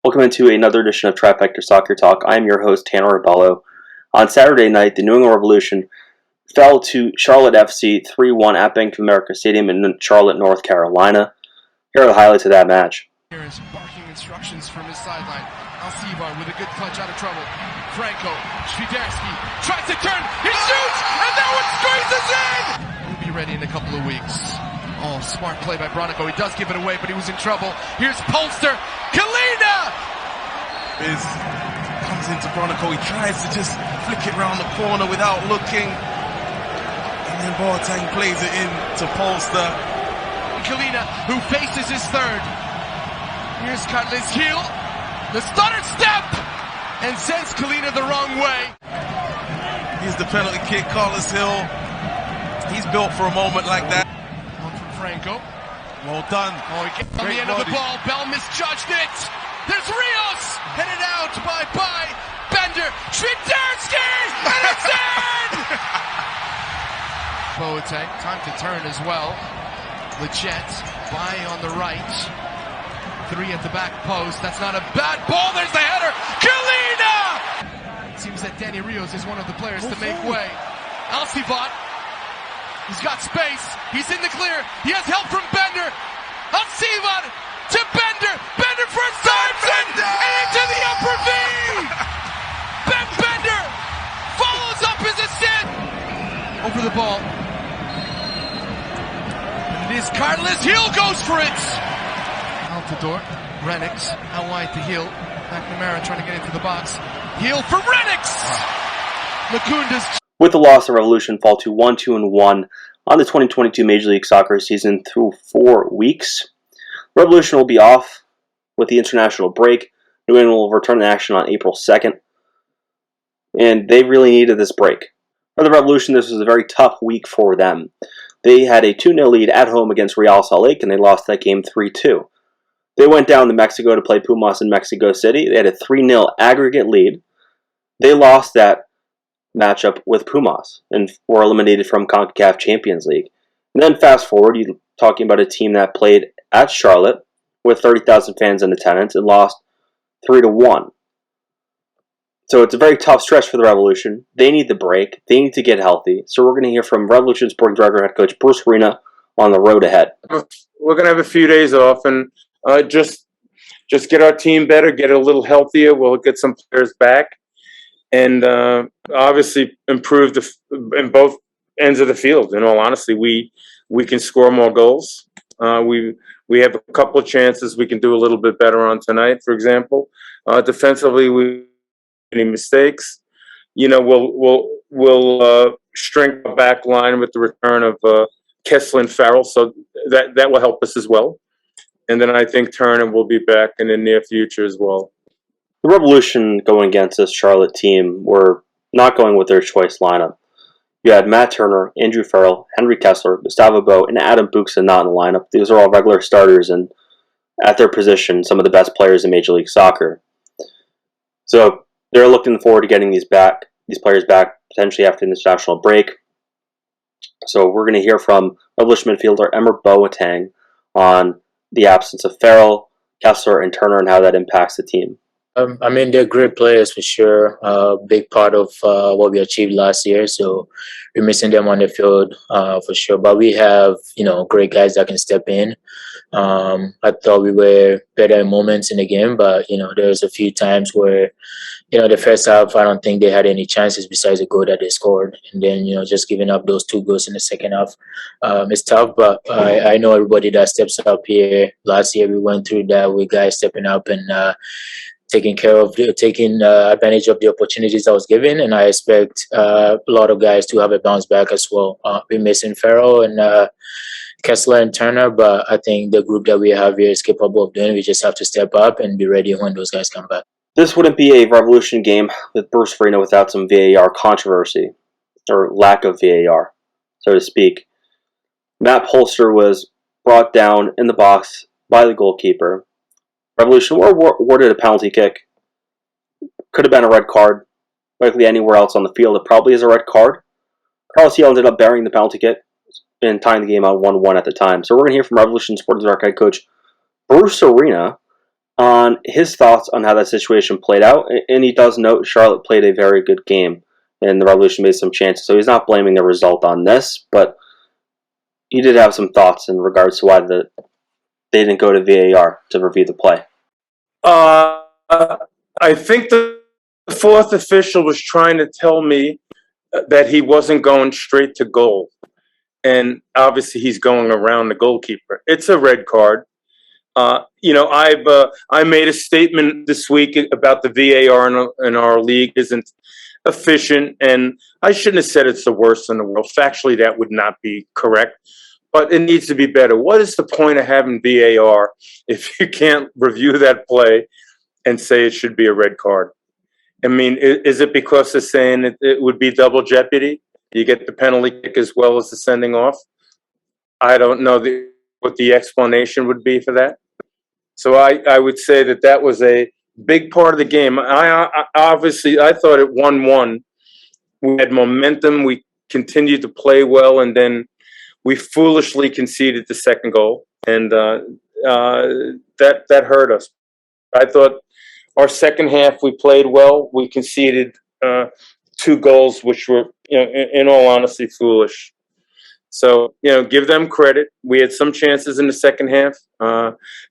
Welcome into another edition of Trifecta Soccer Talk. I am your host, Tanner Abello. On Saturday night, the New England Revolution fell to Charlotte FC 3-1 at Bank of America Stadium in Charlotte, North Carolina. Here are the highlights of that match. Here is barking instructions from his sideline. Alcivar with a good touch out of trouble. Franco, Świderski tries to turn, he shoots, and that one squeezes in! He'll be ready in a couple of weeks. Oh, smart play by Bronico. He does give it away, but he was in trouble. Here's Polster. Kalina! Comes into Bronico. He tries to just flick it round the corner without looking. And then Boateng plays it in to Polster. Kalina, who faces his third. Here's Carles heel. The stutter step! And sends Kalina the wrong way. Here's the penalty kick. Carles Hill. He's built for a moment like that. Franco. Well done. Oh, he gets on the end of the ball. Bell misjudged it. There's Rios. Headed out by Bender. Świderski! And it's in! Boateng. Time to turn as well. Leggett. By on the right. Three at the back post. That's not a bad ball. There's the header. Kalina! It seems that Danny Rios is one of the players to make way. Alcivar. He's got space. He's in the clear. He has help from Bender. Alcivar to Bender. Bender for Simon! And into the upper V! Ben Bender follows up his assist. Over the ball. And it is Carles Hill goes for it. Altidore. Renix. Out wide to Hill. McNamara trying to get into the box. Hill for Renix! Lacunda's. With the loss, the Revolution fall to 1-2-1 on the 2022 Major League Soccer season through 4 weeks. The Revolution will be off with the international break. New England will return to action on April 2nd. And they really needed this break. For the Revolution, this was a very tough week for them. They had a 2-0 lead at home against Real Salt Lake, and they lost that game 3-2. They went down to Mexico to play Pumas in Mexico City. They had a 3-0 aggregate lead. They lost that matchup with Pumas and were eliminated from CONCACAF Champions League. And then fast forward, you're talking about a team that played at Charlotte with 30,000 fans in attendance and lost 3-1. So it's a very tough stretch for the Revolution. They need the break. They need to get healthy. So we're going to hear from Revolution Sporting Director head coach Bruce Arena on the road ahead. We're going to have a few days off and just get our team better, get a little healthier. We'll get some players back. And obviously improve in both ends of the field. In all honesty, we can score more goals. We have a couple of chances we can do a little bit better on tonight. For example, defensively, we any mistakes. You know, we'll strengthen the back line with the return of Kessler and Farrell, so that will help us as well. And then I think Turner will be back in the near future as well. The Revolution going against this Charlotte team were not going with their choice lineup. You had Matt Turner, Andrew Farrell, Henry Kessler, Gustavo Bo, and Adam Buxa not in the lineup. These are all regular starters and at their position, some of the best players in Major League Soccer. So they're looking forward to getting these players back, potentially after the international break. So we're going to hear from Revolution midfielder Emmer Boateng on the absence of Farrell, Kessler, and Turner and how that impacts the team. They're great players for sure. Big part of what we achieved last year. So we're missing them on the field for sure. But we have, great guys that can step in. I thought we were better in moments in the game, but there's a few times where, the first half, I don't think they had any chances besides the goal that they scored. And then, just giving up those 2 goals in the second half, it's tough. But I know everybody that steps up here. Last year we went through that with guys stepping up and taking advantage of the opportunities I was given, and I expect a lot of guys to have a bounce back as well. We're missing Farrell and Kessler and Turner, but I think the group that we have here is capable of doing. We just have to step up and be ready when those guys come back. This wouldn't be a Revolution game with Bruce Arena without some VAR controversy, or lack of VAR, so to speak. Matt Polster was brought down in the box by the goalkeeper. Revolution were awarded a penalty kick. Could have been a red card. Likely anywhere else on the field, it probably is a red card. Carles Hill ended up burying the penalty kick and tying the game out 1-1 at the time. So we're going to hear from Revolution Sports Direct head coach Bruce Arena on his thoughts on how that situation played out, and he does note Charlotte played a very good game, and the Revolution made some chances. So he's not blaming the result on this, but he did have some thoughts in regards to why they didn't go to VAR to review the play. I think the fourth official was trying to tell me that he wasn't going straight to goal. And obviously he's going around the goalkeeper. It's a red card. I made a statement this week about the VAR in our league isn't efficient, and I shouldn't have said it's the worst in the world. Factually, that would not be correct, but it needs to be better. What is the point of having VAR if you can't review that play and say it should be a red card? I mean, is it because they're saying it would be double jeopardy? You get the penalty kick as well as the sending off? I don't know what the explanation would be for that. So I would say that was a big part of the game. I thought it 1-1. We had momentum. We continued to play well, and then we foolishly conceded the second goal, and that hurt us. I thought our second half we played well. We conceded 2 goals, which were, in all honesty, foolish. So, give them credit. We had some chances in the second half.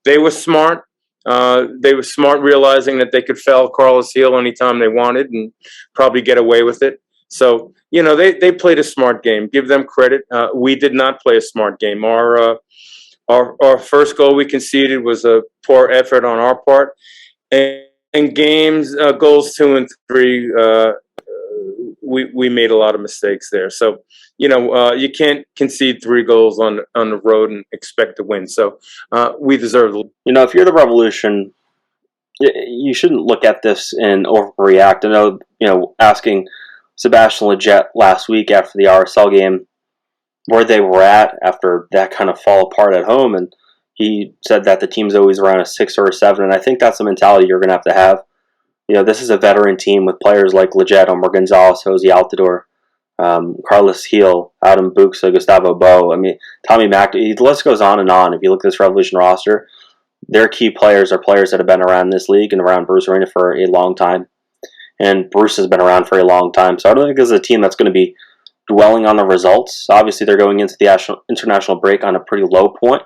They were smart. They were smart realizing that they could foul Carlos Heel anytime they wanted and probably get away with it. So, they played a smart game. Give them credit. We did not play a smart game. Our first goal we conceded was a poor effort on our part. And goals 2 and 3, we made a lot of mistakes there. So, you can't concede 3 goals on the road and expect to win. So we deserve it. If you're the Revolution, you shouldn't look at this and overreact. I know, asking Sebastian Lletget last week after the RSL game where they were at after that kind of fall apart at home, and he said that the team's always around a 6 or a 7, and I think that's the mentality you're going to have. This is a veteran team with players like Lletget, Omar Gonzalez, Jose Altidore, Carlos Heel, Adam Buxa, Gustavo Bo. I mean, Tommy Mac. The list goes on and on. If you look at this Revolution roster, their key players are players that have been around this league and around Bruce Arena for a long time. And Bruce has been around for a long time. So I don't think this is a team that's going to be dwelling on the results. Obviously, they're going into the international break on a pretty low point.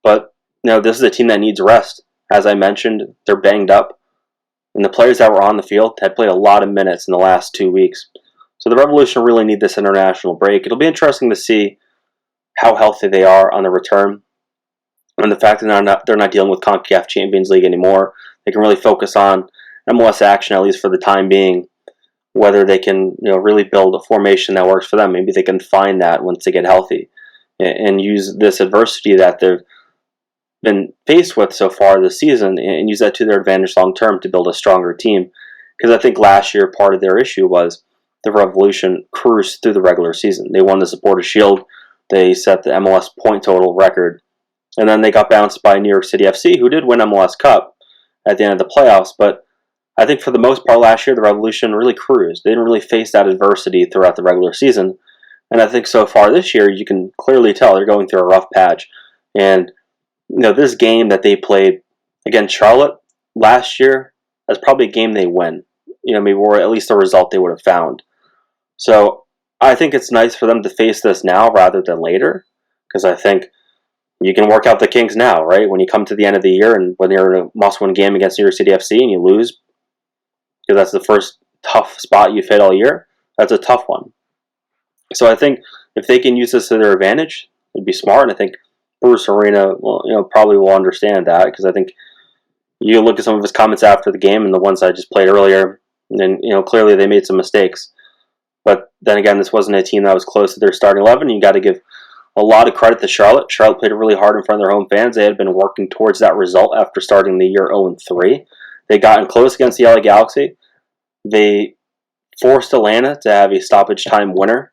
But, this is a team that needs rest. As I mentioned, they're banged up. And the players that were on the field had played a lot of minutes in the last 2 weeks. So the Revolution really need this international break. It'll be interesting to see how healthy they are on the return. And the fact that they're not dealing with CONCACAF Champions League anymore. They can really focus on MLS action, at least for the time being. Whether they can really build a formation that works for them. Maybe they can find that once they get healthy. And use this adversity that they've been faced with so far this season and use that to their advantage long term to build a stronger team. Because I think last year part of their issue was the Revolution cruised through the regular season. They won the Supporters' Shield. They set the MLS point total record. And then they got bounced by New York City FC, who did win MLS Cup at the end of the playoffs. But I think for the most part last year, the Revolution really cruised. They didn't really face that adversity throughout the regular season. And I think so far this year, you can clearly tell they're going through a rough patch. And this game that they played against Charlotte last year, that's probably a game they win. Maybe or at least a result they would have found. So I think it's nice for them to face this now rather than later, because I think you can work out the kinks now, right? When you come to the end of the year and when you're in a must-win game against New York City FC and you lose, because that's the first tough spot you've hit all year, that's a tough one. So I think if they can use this to their advantage, it'd be smart. And I think Bruce Arena, probably will understand that, because I think you look at some of his comments after the game and the ones I just played earlier, and then clearly they made some mistakes. But then again, this wasn't a team that was close to their starting 11. You got to give a lot of credit to Charlotte. Charlotte played really hard in front of their home fans. They had been working towards that result after starting the year 0-3. They gotten close against the LA Galaxy. They forced Atlanta to have a stoppage time winner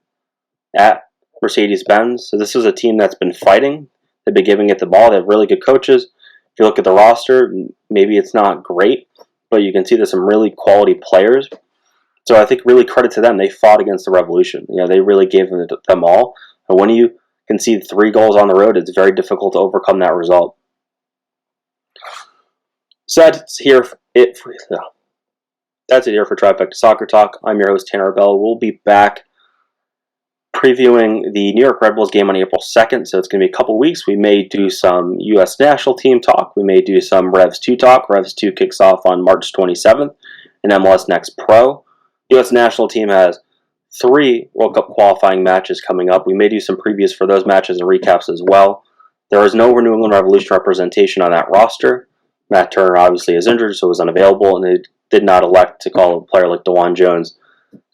at Mercedes-Benz. So this is a team that's been fighting. They've been giving it the ball. They have really good coaches. If you look at the roster, maybe it's not great, but you can see there's some really quality players. So I think really credit to them. They fought against the Revolution. They really gave them all. And when you concede 3 goals on the road, it's very difficult to overcome that result. So that's here. That's it here for Trifecta Soccer Talk. I'm your host, Tanner Bell. We'll be back previewing the New York Red Bulls game on April 2nd, so it's going to be a couple weeks. We may do some U.S. national team talk. We may do some Revs 2 talk. Revs 2 kicks off on March 27th in MLS Next Pro. U.S. national team has 3 World Cup qualifying matches coming up. We may do some previews for those matches and recaps as well. There is no New England Revolution representation on that roster. Matt Turner obviously is injured, so was unavailable, and they did not elect to call a player like DeJuan Jones,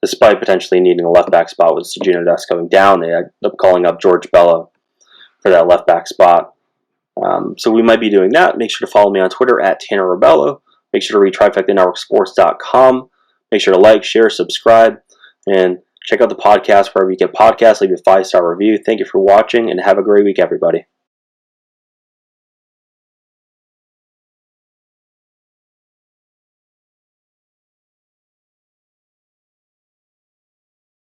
despite potentially needing a left back spot with Sergio Dest going down. They ended up calling up George Bello for that left back spot. So we might be doing that. Make sure to follow me on Twitter at Tanner Rebello. Make sure to read TrifectaNetworkSports.com. Make sure to like, share, subscribe, and check out the podcast wherever you get podcasts. Leave a 5-star review. Thank you for watching, and have a great week, everybody.